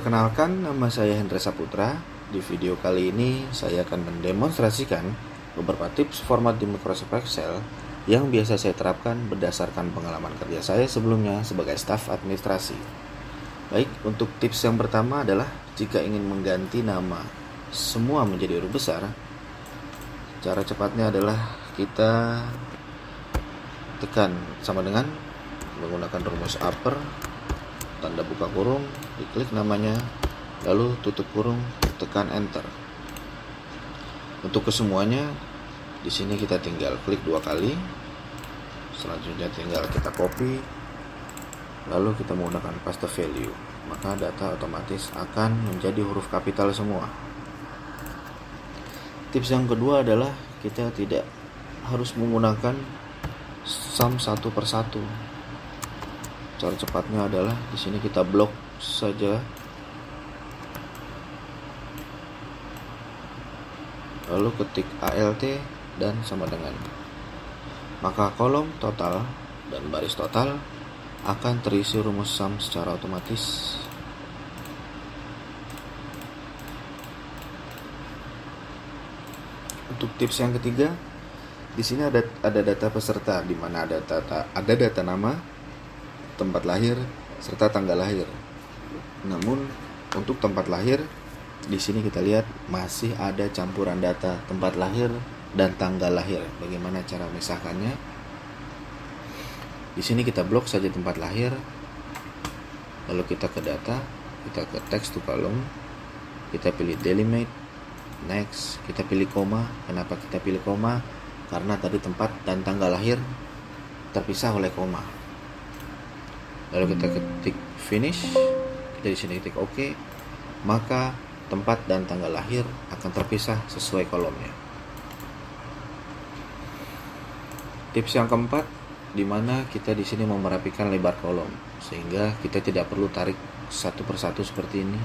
Perkenalkan, nama saya Hendra Saputra. Di video kali ini saya akan mendemonstrasikan beberapa tips format di Microsoft Excel yang biasa saya terapkan berdasarkan pengalaman kerja saya sebelumnya sebagai staf administrasi. Baik, untuk tips yang pertama adalah jika ingin mengganti nama semua menjadi huruf besar, cara cepatnya adalah kita tekan sama dengan menggunakan rumus upper, tanda buka kurung, diklik namanya, lalu tutup kurung, tekan enter. Untuk kesemuanya, di sini kita tinggal klik 2 kali. Selanjutnya tinggal kita copy, lalu kita menggunakan paste value, maka data otomatis akan menjadi huruf kapital semua. Tips yang kedua adalah kita tidak harus menggunakan sum satu persatu. Cara cepatnya adalah di sini kita blok saja, lalu ketik ALT dan sama dengan, maka kolom total dan baris total akan terisi rumus sum secara otomatis. Untuk tips yang ketiga, di sini ada data peserta, di mana ada data nama, tempat lahir, serta tanggal lahir. Namun untuk tempat lahir, di sini kita lihat masih ada campuran data tempat lahir dan tanggal lahir. Bagaimana cara memisahkannya? Di sini kita blok saja tempat lahir, lalu kita ke data, kita ke text to column, kita pilih delimate, next, kita pilih koma. Kenapa kita pilih koma? Karena tadi tempat dan tanggal lahir terpisah oleh koma. Lalu kita ketik finish, kita di sini ketik OK, maka tempat dan tanggal lahir akan terpisah sesuai kolomnya. Tips yang keempat, di mana kita di sini mau merapikan lebar kolom sehingga kita tidak perlu tarik satu persatu seperti ini.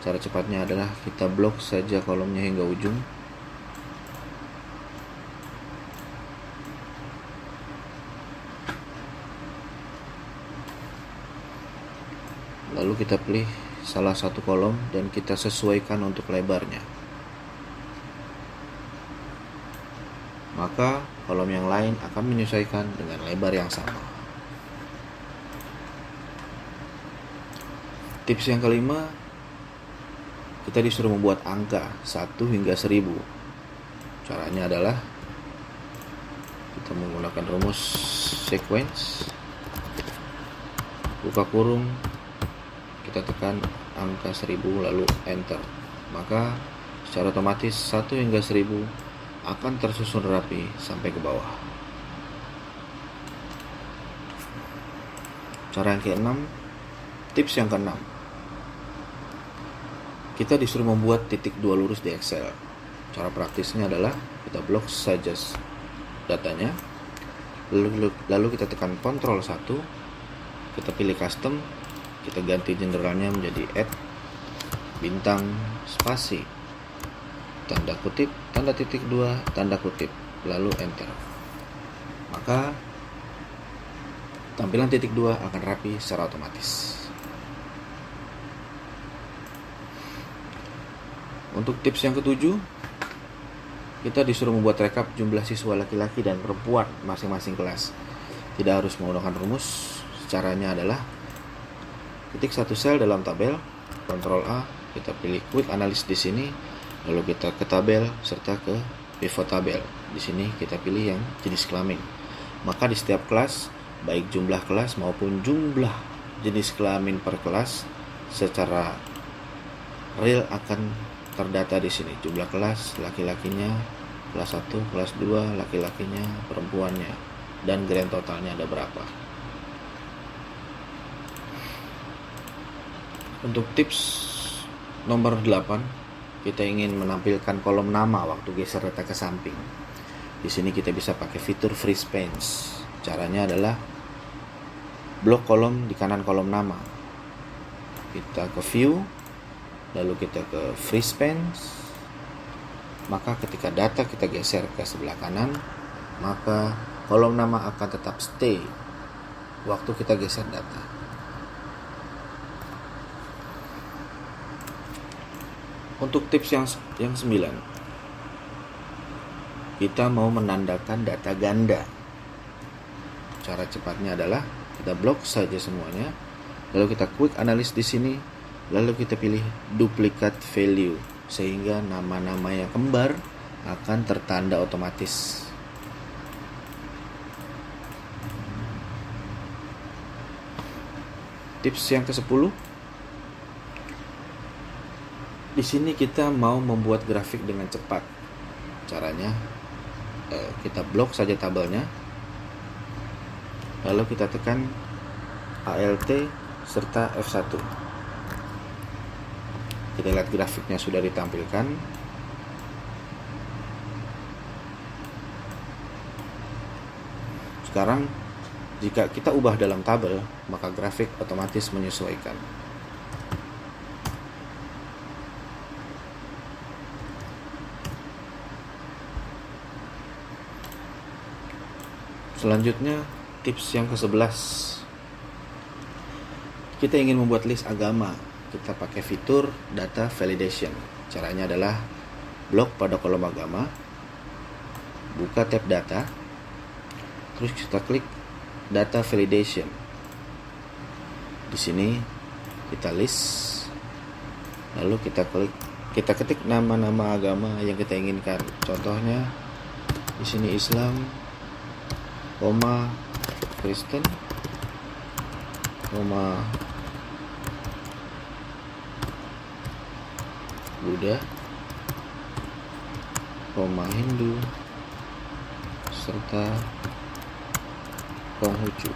Cara cepatnya adalah kita blok saja kolomnya hingga ujung. Lalu kita pilih salah satu kolom dan kita sesuaikan untuk lebarnya. Maka kolom yang lain akan menyesuaikan dengan lebar yang sama. Tips yang kelima, kita disuruh membuat angka 1 hingga 1000. Caranya adalah kita menggunakan rumus sequence, buka kurung, kita tekan angka 1000 lalu enter, maka secara otomatis 1 hingga 1000 akan tersusun rapi sampai ke bawah. Cara yang ke-6, tips yang ke-6, kita disuruh membuat titik 2 lurus di Excel. Cara praktisnya adalah kita blok saja datanya, lalu kita tekan Ctrl 1, kita pilih custom, kita ganti generalnya menjadi add bintang spasi tanda kutip tanda titik 2 tanda kutip lalu enter, maka tampilan titik 2 akan rapi secara otomatis. Untuk tips yang ke-7, kita disuruh membuat rekap jumlah siswa laki-laki dan perempuan masing-masing kelas. Tidak harus menggunakan rumus. Caranya adalah ketik satu sel dalam tabel, Ctrl A, kita pilih Quick Analysis di sini, lalu kita ke tabel serta ke pivot tabel. Di sini kita pilih yang jenis kelamin. Maka di setiap kelas, baik jumlah kelas maupun jumlah jenis kelamin per kelas secara real akan terdata di sini. Jumlah kelas laki-lakinya, kelas 1, kelas 2 laki-lakinya, perempuannya, dan grand totalnya ada berapa. Untuk tips nomor 8, kita ingin menampilkan kolom nama waktu geser data ke samping. Di sini kita bisa pakai fitur free space. Caranya adalah blok kolom di kanan kolom nama. Kita ke view, lalu kita ke free space. Maka ketika data kita geser ke sebelah kanan, maka kolom nama akan tetap stay waktu kita geser data. Untuk tips yang 9, kita mau menandakan data ganda. Cara cepatnya adalah kita blok saja semuanya, lalu kita quick analysis di sini, lalu kita pilih duplicate value sehingga nama-nama yang kembar akan tertanda otomatis. Tips yang ke-10, di sini kita mau membuat grafik dengan cepat. Caranya kita blok saja tabelnya, lalu kita tekan Alt serta F1. Kita lihat grafiknya sudah ditampilkan. Sekarang jika kita ubah dalam tabel, maka grafik otomatis menyesuaikan. Selanjutnya, tips yang ke-11. Kita ingin membuat list agama. Kita pakai fitur data validation. Caranya adalah blok pada kolom agama, buka tab data, terus kita klik data validation. Di sini kita list, lalu kita ketik nama-nama agama yang kita inginkan. Contohnya di sini Islam, Kristen, Buddha, Hindu, serta Konghucu.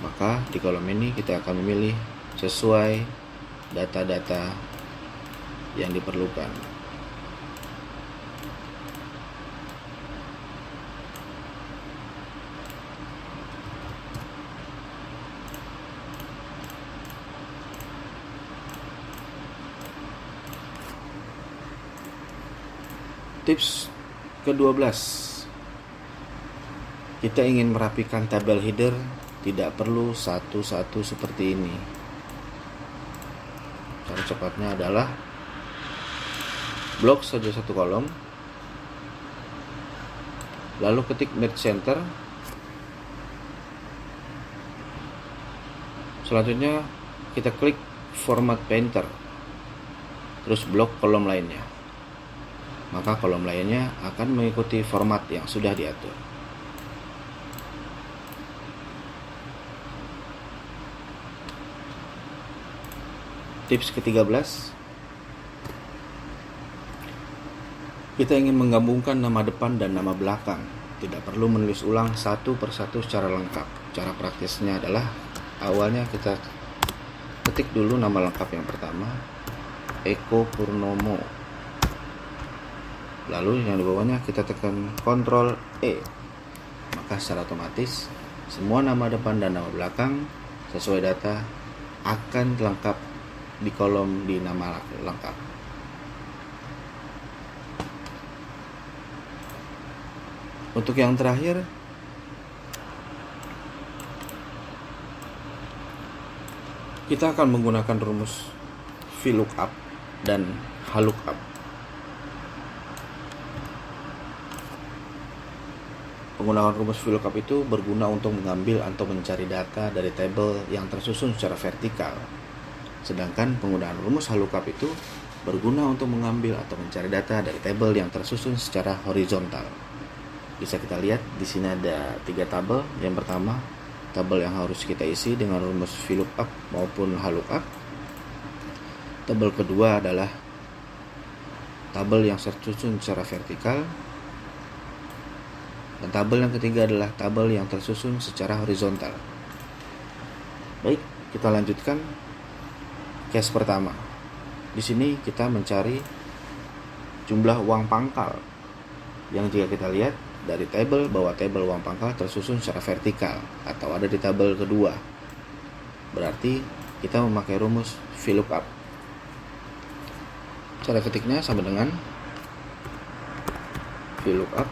Maka di kolom ini kita akan memilih sesuai data-data yang diperlukan. Tips ke-12, kita ingin merapikan tabel header, tidak perlu satu-satu seperti ini. Cara cepatnya adalah blok saja satu kolom, lalu ketik merge center. Selanjutnya kita klik format painter, terus blok kolom lainnya. Maka kolom lainnya akan mengikuti format yang sudah diatur. Tips ke-13, kita ingin menggabungkan nama depan dan nama belakang. Tidak perlu menulis ulang satu persatu secara lengkap. Cara praktisnya adalah awalnya kita ketik dulu nama lengkap yang pertama, Eko Purnomo. Lalu yang di bawahnya kita tekan Ctrl E. Maka secara otomatis semua nama depan dan nama belakang sesuai data akan lengkap di kolom di nama lengkap. Untuk yang terakhir, kita akan menggunakan rumus VLOOKUP dan HLOOKUP. Penggunaan rumus VLOOKUP itu berguna untuk mengambil atau mencari data dari tabel yang tersusun secara vertikal. Sedangkan penggunaan rumus HLOOKUP itu berguna untuk mengambil atau mencari data dari tabel yang tersusun secara horizontal. Bisa kita lihat di sini ada 3 tabel. Yang pertama, tabel yang harus kita isi dengan rumus VLOOKUP maupun HLOOKUP. Tabel kedua adalah tabel yang tersusun secara vertikal. Dan tabel yang ketiga adalah tabel yang tersusun secara horizontal. Baik, kita lanjutkan case pertama. Di sini kita mencari jumlah uang pangkal yang jika kita lihat dari tabel bahwa tabel uang pangkal tersusun secara vertikal atau ada di tabel kedua. Berarti kita memakai rumus VLOOKUP. Cara ketiknya sama dengan VLOOKUP,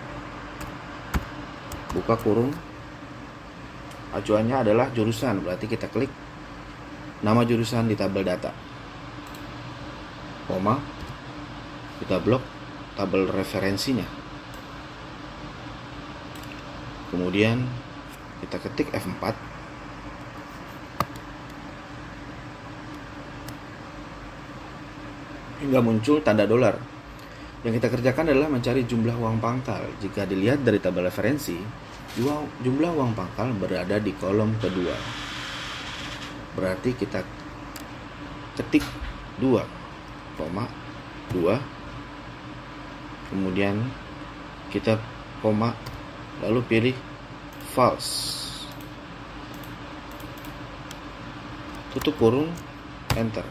buka kurung, acuannya adalah jurusan, berarti kita klik nama jurusan di tabel data. koma, kita blok tabel referensinya. Kemudian kita ketik F4. Hingga muncul tanda dolar. Yang kita kerjakan adalah mencari jumlah uang pangkal. Jika dilihat dari tabel referensi, jumlah uang pangkal berada di kolom kedua. Berarti kita ketik 2, 2, kemudian kita koma, lalu pilih false, tutup kurung, enter.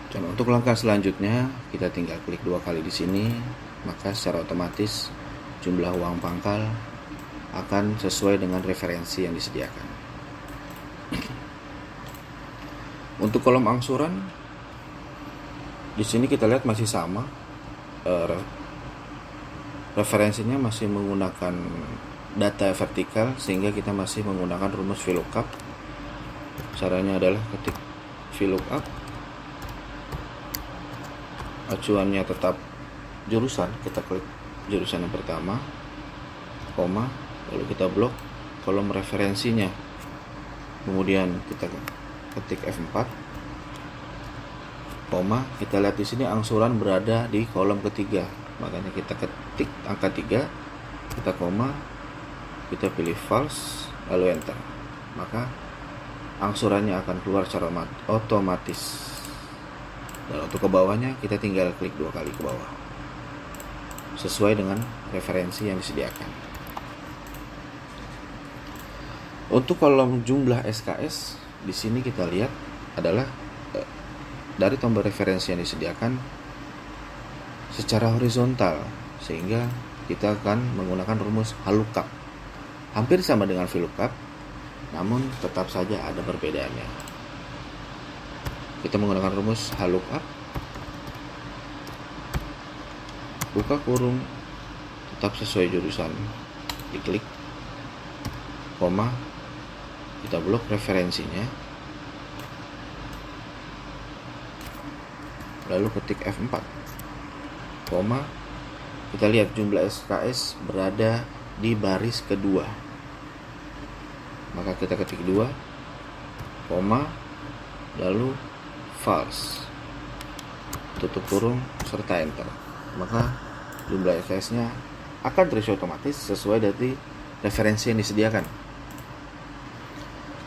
Dan untuk langkah selanjutnya kita tinggal klik 2 kali di sini, maka secara otomatis jumlah uang pangkal akan sesuai dengan referensi yang disediakan. Untuk kolom angsuran, di sini kita lihat masih sama, referensinya masih menggunakan data vertikal, sehingga kita masih menggunakan rumus VLOOKUP. Caranya adalah ketik VLOOKUP, acuannya tetap jurusan, kita klik jurusan yang pertama, koma, lalu kita blok kolom referensinya, kemudian kita ketik F4, koma, kita lihat di sini angsuran berada di kolom ketiga, makanya kita ketik angka 3, kita koma, kita pilih false, lalu enter, maka angsurannya akan keluar secara otomatis. Dan untuk ke bawahnya kita tinggal klik 2 kali ke bawah, sesuai dengan referensi yang disediakan. Untuk kolom jumlah SKS, di sini kita lihat adalah dari tombol referensi yang disediakan secara horizontal, sehingga kita akan menggunakan rumus VLOOKUP. Hampir sama dengan VLOOKUP, namun tetap saja ada perbedaannya. Kita menggunakan rumus VLOOKUP, buka kurung, tetap sesuai jurusan, diklik, koma, kita blok referensinya, lalu ketik F4, koma, kita lihat jumlah SKS berada di baris kedua, maka kita ketik 2, koma, lalu false, tutup kurung, serta enter, maka jumlah SKS-nya akan terisi otomatis sesuai dari referensi yang disediakan.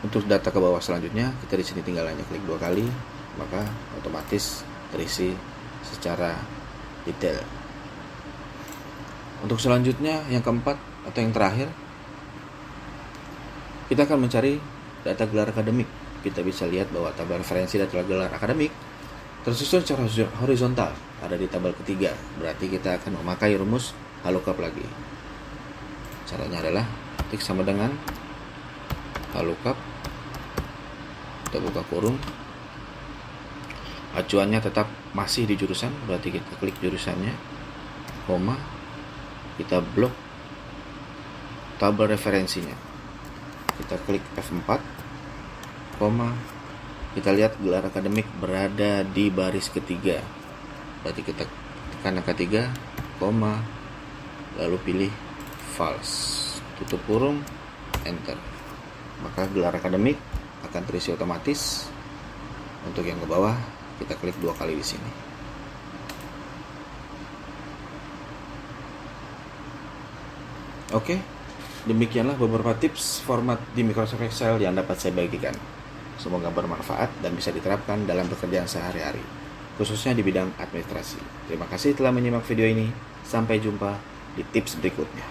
Untuk data ke bawah selanjutnya, kita di sini tinggal hanya klik 2 kali, maka otomatis terisi secara detail. Untuk selanjutnya, yang keempat atau yang terakhir, kita akan mencari data gelar akademik. Kita bisa lihat bahwa tabel referensi data gelar akademik tersusun secara horizontal, ada di tabel ketiga. Berarti kita akan memakai rumus VLOOKUP lagi. Caranya adalah ketik sama dengan VLOOKUP, kita buka kurung, acuannya tetap masih di jurusan, berarti kita klik jurusannya, koma, kita blok tabel referensinya, kita klik F4, koma, kita lihat gelar akademik berada di baris ketiga, berarti kita tekan angka 3, koma, lalu pilih false, tutup kurung, enter, maka gelar akademik akan terisi otomatis. Untuk yang ke bawah kita klik 2 kali di sini. Oke, demikianlah beberapa tips format di Microsoft Excel yang dapat saya bagikan. Semoga bermanfaat dan bisa diterapkan dalam pekerjaan sehari-hari, khususnya di bidang administrasi. Terima kasih telah menyimak video ini. Sampai jumpa di tips berikutnya.